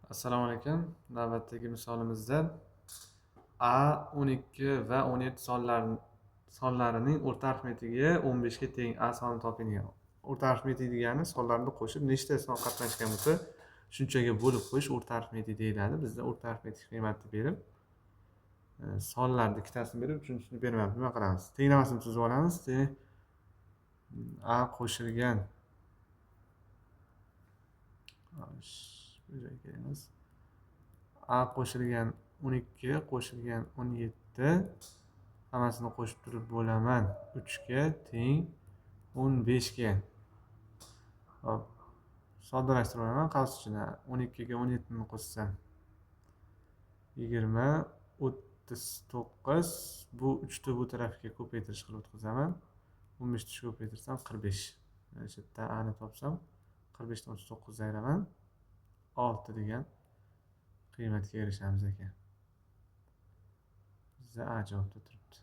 Assalomu alaykum. Navbatdagi misolimizda A12 va 17 sonlarining o'rta arifmetigiga 15 ga teng A sonini toping degan. O'rta arifmetik degani sonlarni qo'shib nechta son qatnashgan bo'lsa, shunchaga bo'lib qo'yish o'rta arifmetik deyiladi. Bizda o'rta arifmetik qiymatni berib, sonlarni ikkitasini berib, uchinchisini bermayapti. Nima qilamiz? Tenglamasini tuzib olamiz. A qo'shilgan bu joyga kelamiz. A qo'shilgan 12 qo'shilgan 17 hammasini qo'shib turib bo'laman 3 ga teng 15 ga. Hop. Soddalashtirib qavs-ichida 12 ga 17 ni qo'shsam 20 39 bu 3 ni bu tarafga ko'paytirish qilib o'tkazaman. 15 ni ko'paytirsam 45. Mana shu yerda A ni topsam 45 dan 39 ayiraman 6 degan qiymatga erishamiz ekan. Bizda A javobda turibdi.